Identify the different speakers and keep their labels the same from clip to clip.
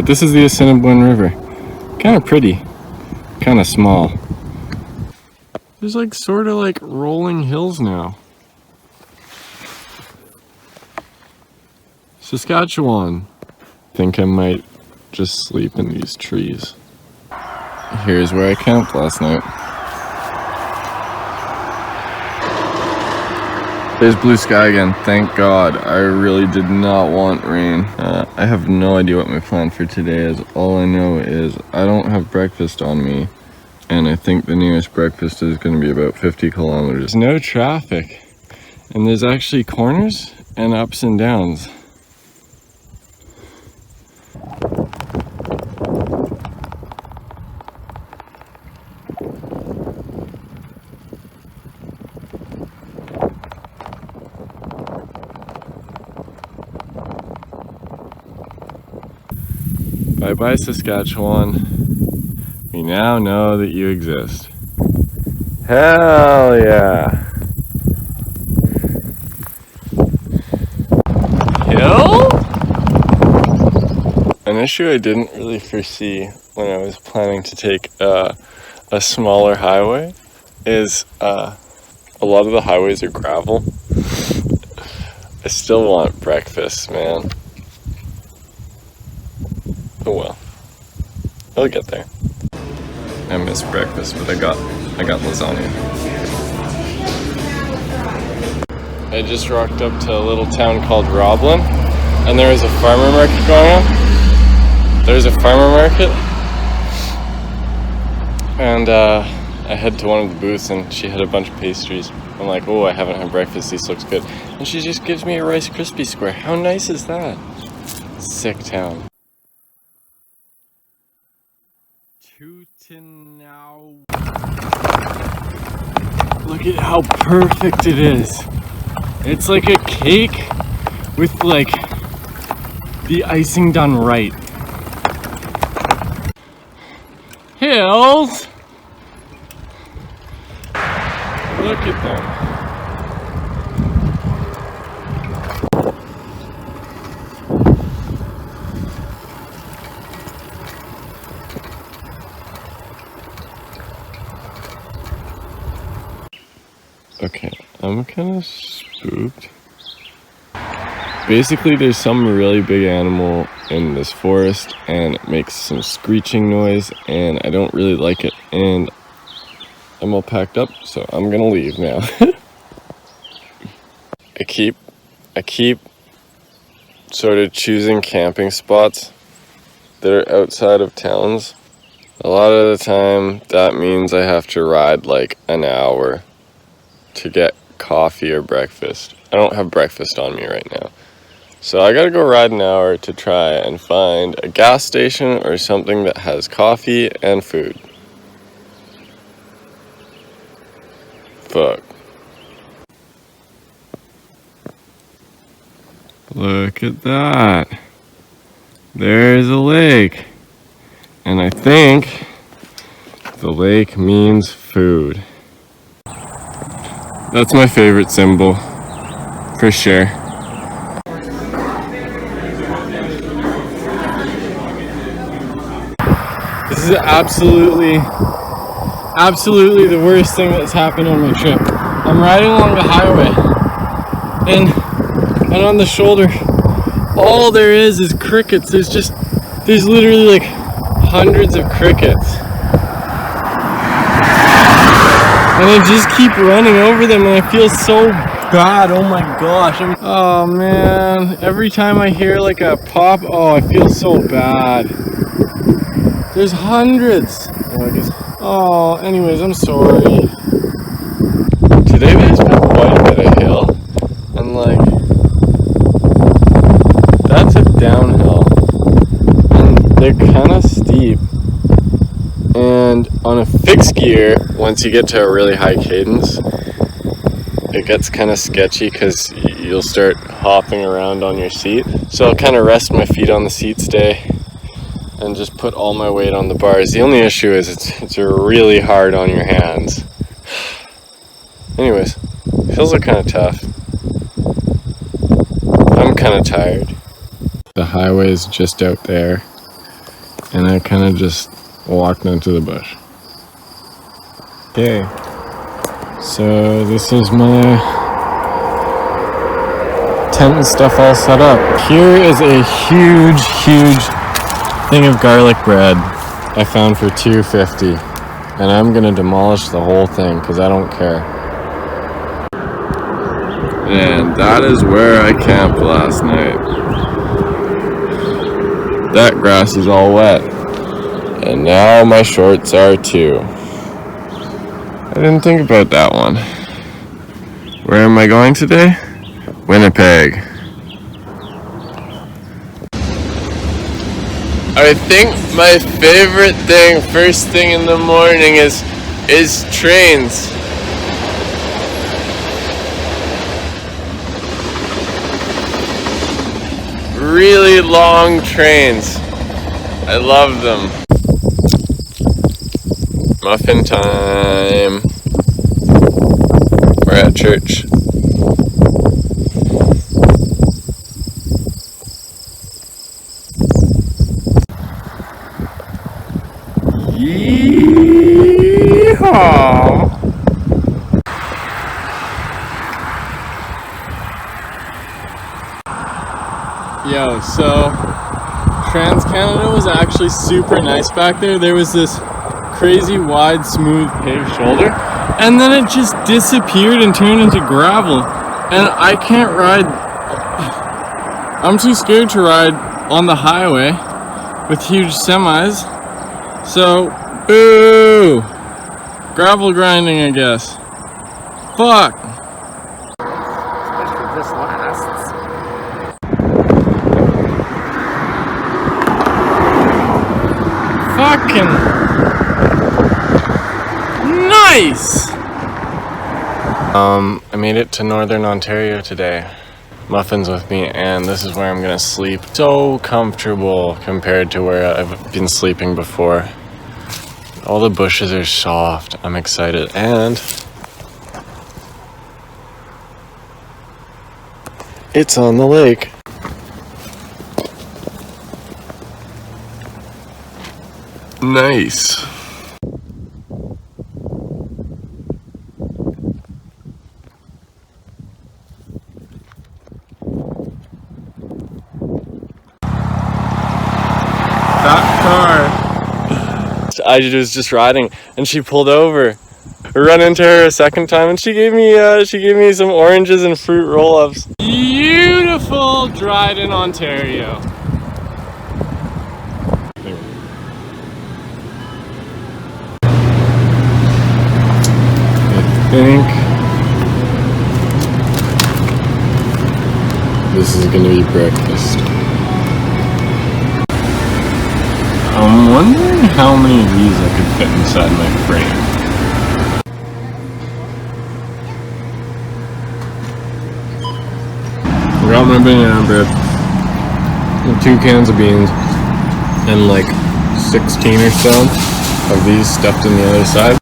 Speaker 1: this is the Assiniboine River. Kind of pretty, kind of small. There's like sort of like rolling hills now. Saskatchewan. I think I might just sleep in these trees. Here's where I camped last night. There's blue sky again, thank God. I really did not want rain. I have no idea what my plan for today is. All I know is I don't have breakfast on me, and I think the nearest breakfast is going to be about 50 kilometers. There's no traffic, and there's actually corners and ups and downs. Bye-bye, Saskatchewan. We now know that you exist. Hell yeah! Hill? An issue I didn't really foresee when I was planning to take a smaller highway is a lot of the highways are gravel. I still want breakfast, man. Oh well, I'll get there. I missed breakfast, but I got lasagna. I just rocked up to a little town called Roblin, and there was a farmer market going on. There's a farmer market, and I head to one of the booths, and she had a bunch of pastries. I'm like, oh, I haven't had breakfast. This looks good, and she just gives me a Rice Krispie square. How nice is that? Sick town. Now. Look at how perfect it is. It's like a cake with like the icing done right. Hills. Look at them. Okay, I'm kind of spooked. Basically, there's some really big animal in this forest, and it makes some screeching noise, and I don't really like it, and I'm all packed up, so I'm gonna leave now. I keep sort of choosing camping spots that are outside of towns. A lot of the time, that means I have to ride like an hour to get coffee or breakfast. I don't have breakfast on me right now. So I gotta go ride an hour to try and find a gas station or something that has coffee and food. Fuck. Look at that. There's a lake. And I think the lake means food. That's my favorite symbol, for sure. This is absolutely the worst thing that's happened on my trip. I'm riding along the highway, and on the shoulder, all there is crickets. There's literally like hundreds of crickets. And I just keep running over them, and I feel so bad. Oh my gosh. Oh man. Every time I hear like a pop, oh, I feel so bad. There's hundreds. Oh, anyways, I'm sorry. Today there's been quite a bit of hill. And like, that's a downhill. And they're kind of steep. And on a fixed gear, once you get to a really high cadence, it gets kind of sketchy because you'll start hopping around on your seat. So I'll kind of rest my feet on the seat stay and just put all my weight on the bars. The only issue is it's really hard on your hands. Anyways, hills are kind of tough. I'm kind of tired. The highway is just out there. and I kind of just walked into the bush. Okay, so this is my tent and stuff all set up. Here is a huge thing of garlic bread I found for $2.50, and I'm gonna demolish the whole thing because I don't care. And that is where I camped last night. That grass is all wet, and now my shorts are too. I didn't think about that one. Where am I going today? Winnipeg. I think my favorite thing first thing in the morning is trains. Really long trains. I love them. Muffin time. We're at church. Yeehaw! Yo, so Trans-Canada was actually super nice back there. There was this crazy wide, smooth paved shoulder, and then it just disappeared and turned into gravel. And I can't ride. I'm too scared to ride on the highway with huge semis. So, boo! Gravel grinding, I guess. Fuck!
Speaker 2: Especially this lasts.
Speaker 1: Fucking nice! I made it to Northern Ontario today. Muffins with me, and this is where I'm gonna sleep. So comfortable compared to where I've been sleeping before. All the bushes are soft. I'm excited, and it's on the lake. Nice. That car. I was just riding, and she pulled over. I ran into her a second time, and she gave me some oranges and fruit roll-ups. Beautiful Dryden, Ontario. I think this is gonna be breakfast. I'm wondering how many of these I could fit inside my frame. I got my banana bread, and 2 cans of beans, and like 16 or so of these stuffed in the other side.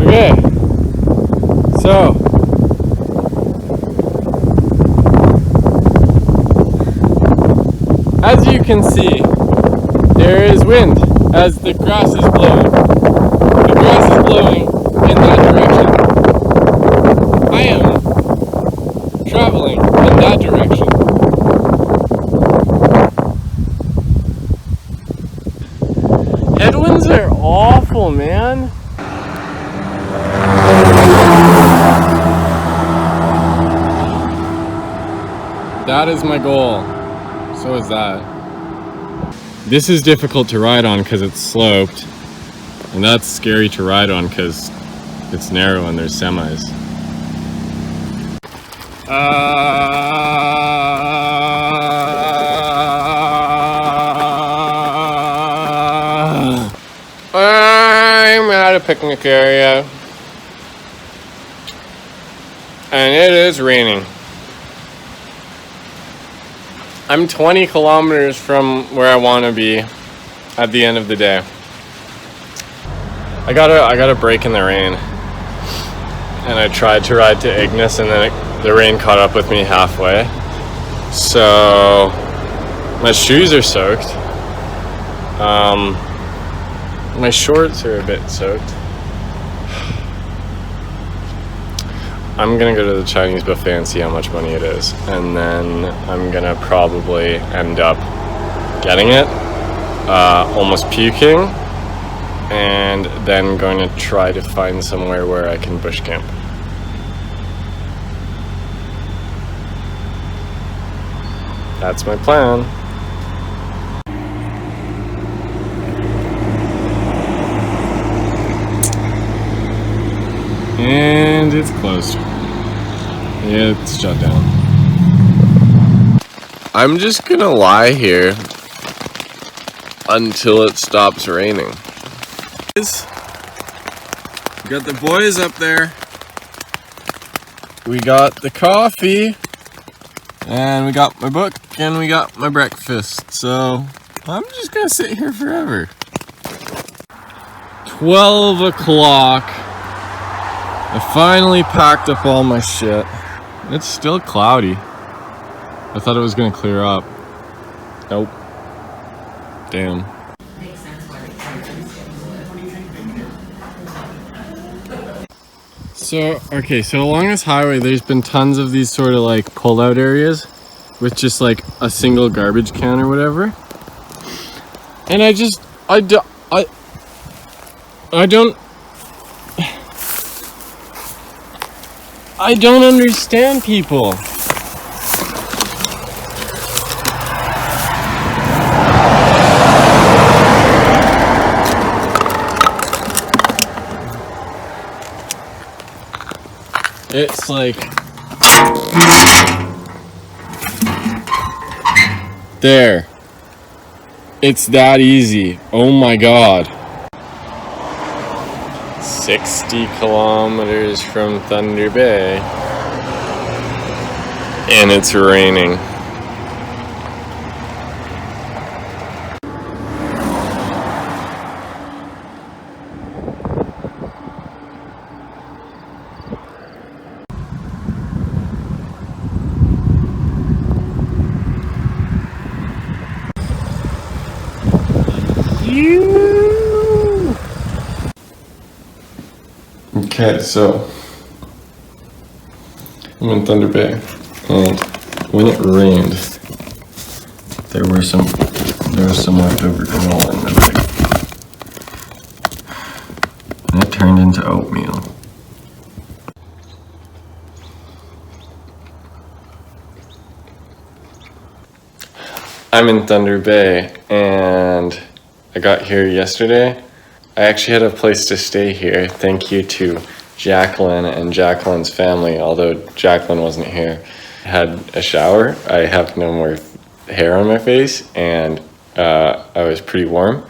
Speaker 1: Okay, so as you can see, there is wind as the grass is blowing. The grass is blowing in that direction. I am traveling in that direction. Headwinds are awful, man. That is my goal. So is that. This is difficult to ride on because it's sloped, and that's scary to ride on because it's narrow and there's semis. I'm at a picnic area, and it is raining. I'm 20 kilometers from where I want to be at the end of the day. I got a break in the rain, and I tried to ride to Ignis, and then the rain caught up with me halfway. So my shoes are soaked, My shorts are a bit soaked. I'm gonna go to the Chinese buffet and see how much money it is, and then I'm gonna probably end up getting it, almost puking, and then going to try to find somewhere where I can bush camp. That's my plan. And it's closed. It's shut down. I'm just gonna lie here until it stops raining. We got the boys up there. We got the coffee. And we got my book and we got my breakfast. So I'm just gonna sit here forever. 12 o'clock. I finally packed up all my shit. It's still cloudy. I thought it was gonna clear up. Nope. Damn. So, okay, so along this highway, there's been tons of these sort of like pull-out areas with just like a single garbage can or whatever. And I don't understand people. It's like, there. It's that easy. Oh my God. 60 kilometers from Thunder Bay. And it's raining. Okay, so I'm in Thunder Bay, and when it rained, there was some leftover granola in the bag, and it turned into oatmeal. I'm in Thunder Bay, and I got here yesterday. I actually had a place to stay here. Thank you to Jacqueline and Jacqueline's family, although Jacqueline wasn't here. I had a shower. I have no more hair on my face, and I was pretty warm.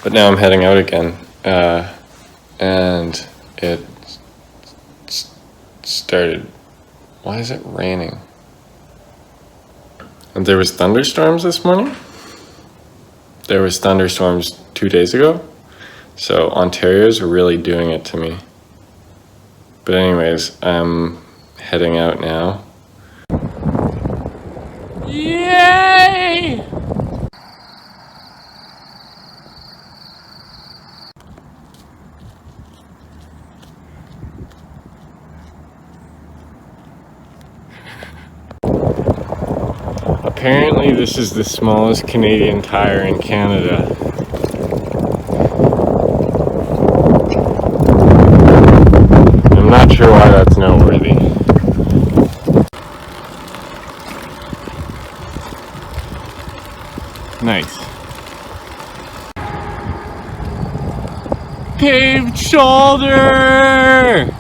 Speaker 1: But now I'm heading out again, and it started. Why is it raining? And there was thunderstorms this morning. There was thunderstorms 2 days ago. So Ontario's really doing it to me. But anyways, I'm heading out now. Yay! Apparently this is the smallest Canadian Tire in Canada. I'm not sure why that's noteworthy. Nice. Paved shoulder!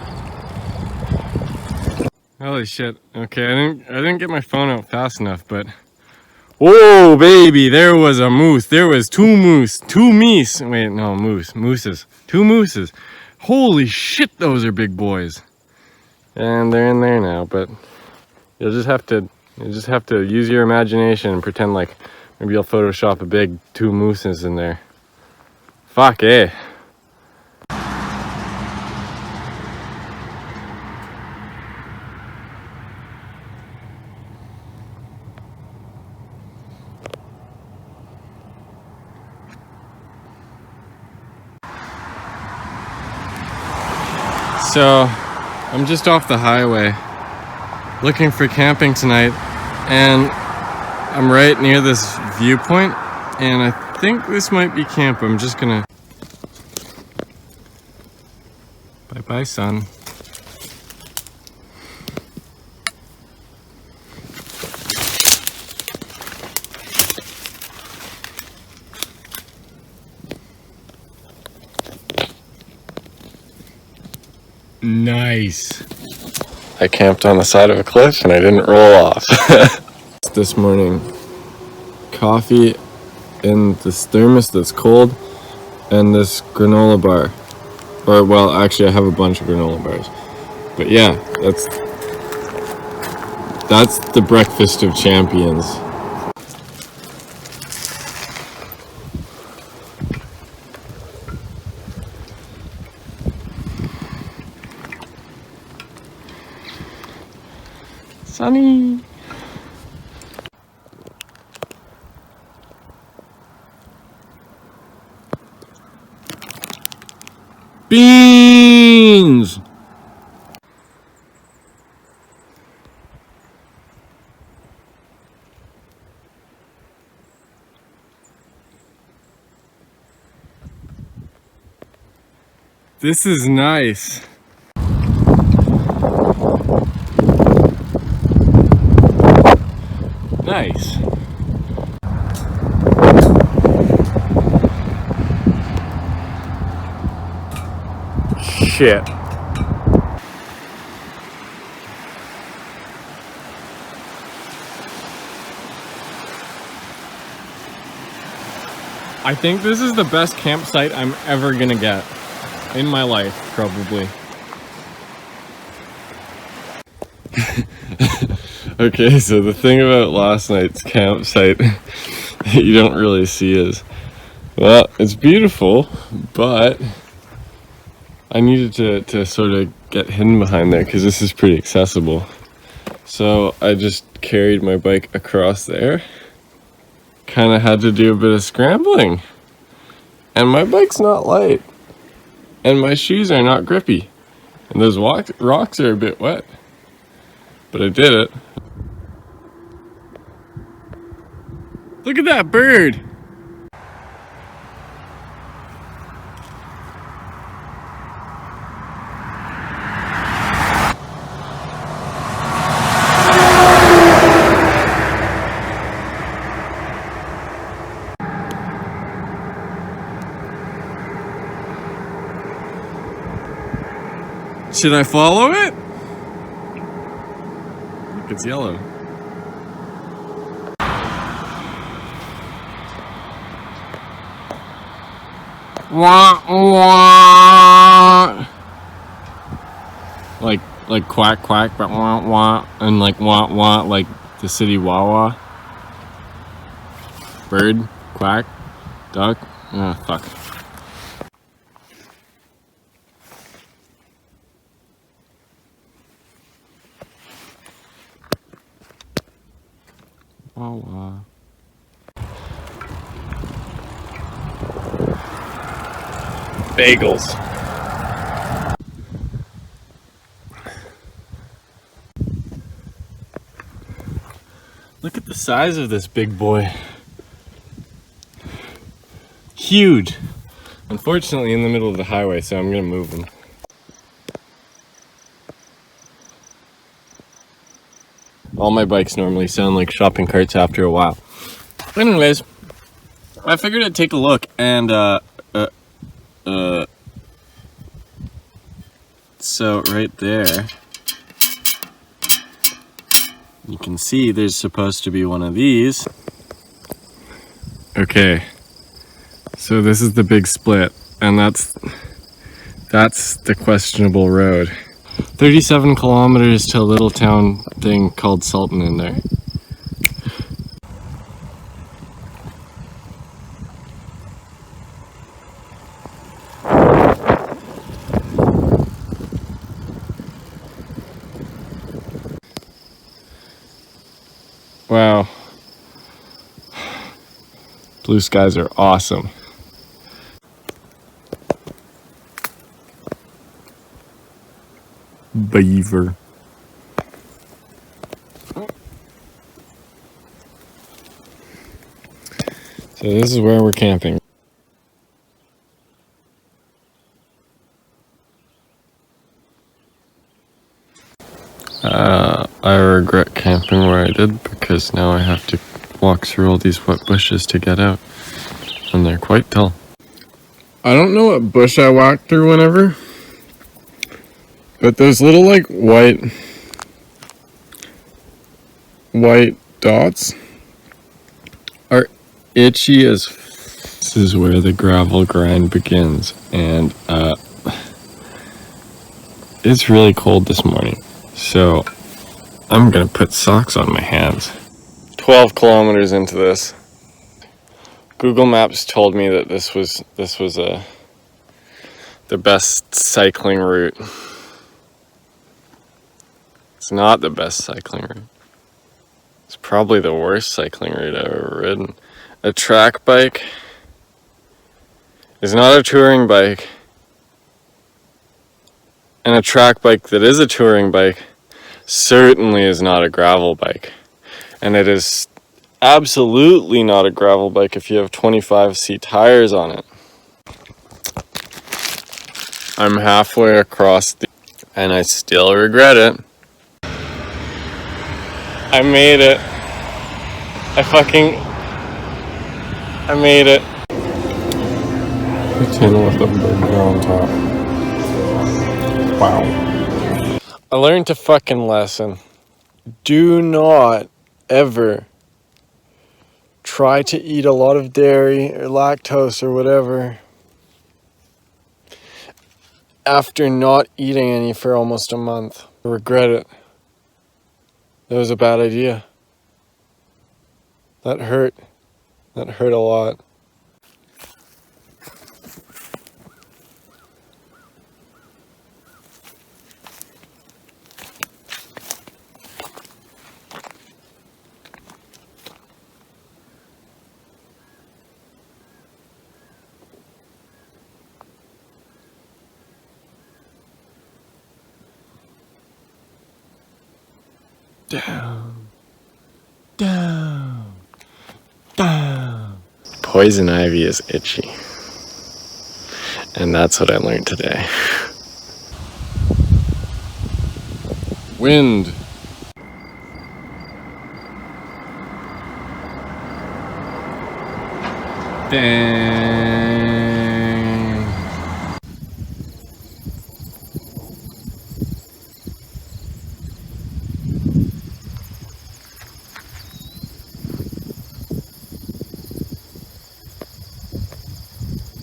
Speaker 1: Holy shit. Okay, I didn't get my phone out fast enough, but whoa, baby, there was a moose. There was two moose. Two meese. Wait, no, mooses. Two mooses. Holy shit, those are big boys. And they're in there now, but you'll just have to use your imagination and pretend like maybe you'll Photoshop a big two mooses in there. Fuck eh. So I'm just off the highway looking for camping tonight, and I'm right near this viewpoint, and I think this might be camp. I'm just gonna... Bye-bye, son. Nice. I camped on the side of a cliff and I didn't roll off. This morning, coffee in this thermos that's cold, and this granola bar. Or, well, actually I have a bunch of granola bars. But yeah, that's the breakfast of champions. Sunny. Beans! This is nice. Nice. Shit. I think this is the best campsite I'm ever gonna get in my life, probably. Okay, so the thing about last night's campsite that you don't really see is, well, it's beautiful, but I needed to sort of get hidden behind there because this is pretty accessible. So I just carried my bike across there. Kind of had to do a bit of scrambling. And my bike's not light. And my shoes are not grippy. And those rocks are a bit wet. But I did it. Look at that bird! Should I follow it? Look, it's yellow. Wah, wah. Like quack quack, but wah wah, and like wah wah, like the city Wawa. Bird, quack, duck. Oh fuck. Wah wah. Bagels. Look at the size of this big boy. Huge. Unfortunately in the middle of the highway, so I'm gonna move him. All my bikes normally sound like shopping carts after a while. Anyways, I figured I'd take a look and so right there, you can see there's supposed to be one of these. Okay, so this is the big split, and that's the questionable road. 37 kilometers to a little town thing called Sultan in there. Wow. Blue skies are awesome. Beaver. So this is where we're camping. I regret camping where I did because now I have to walk through all these wet bushes to get out. And they're quite tall. I don't know what bush I walked through whenever, but those little like white dots are itchy as This is where the gravel grind begins, and it's really cold this morning, so I'm gonna put socks on my hands. 12 kilometers into this. Google Maps told me that this was the best cycling route. It's not the best cycling route. It's probably the worst cycling route I've ever ridden. A track bike is not a touring bike, and a track bike that is a touring bike certainly is not a gravel bike. And it is absolutely not a gravel bike if you have 25C tires on it. I'm halfway across and I still regret it. I made it. I made it. The tin with the burger on top. Wow. I learned a fucking lesson. Do not ever try to eat a lot of dairy or lactose or whatever after not eating any for almost a month. I regret it. That was a bad idea. That hurt. That hurt a lot. Down, down, down. Poison ivy is itchy. And that's what I learned today. Wind. Dang.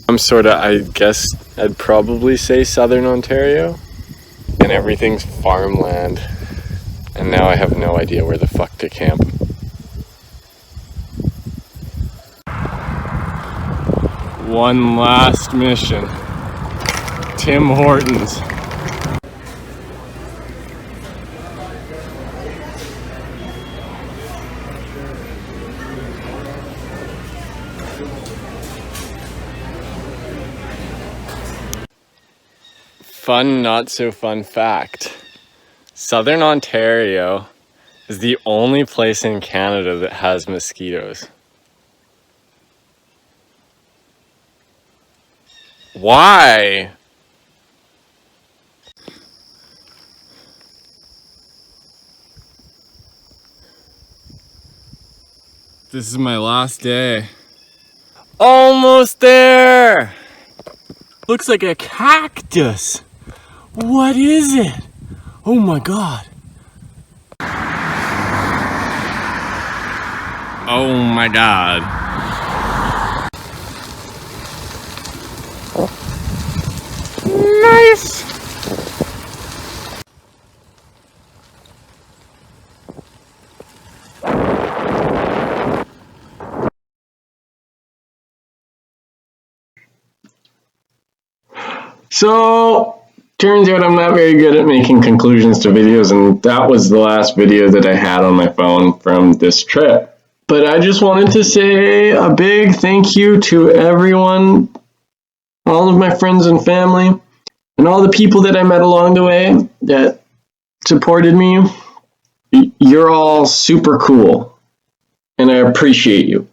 Speaker 1: I'm I guess I'd probably say Southern Ontario, and everything's farmland, and now I have no idea where the fuck to camp. One last mission. Tim Hortons. Fun, not so fun fact. Southern Ontario is the only place in Canada that has mosquitoes. Why? This is my last day. Almost there! Looks like a cactus. What is it? Oh my god. Oh my god. Nice. So, turns out I'm not very good at making conclusions to videos, and that was the last video that I had on my phone from this trip. But I just wanted to say a big thank you to everyone, all of my friends and family, and all the people that I met along the way that
Speaker 2: supported me. You're all super cool, and I appreciate you.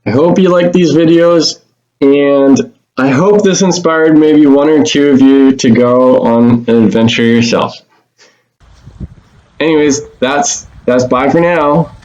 Speaker 2: I hope you like these videos, and I hope this inspired maybe one or two of you to go on an adventure yourself. Anyways, that's bye for now.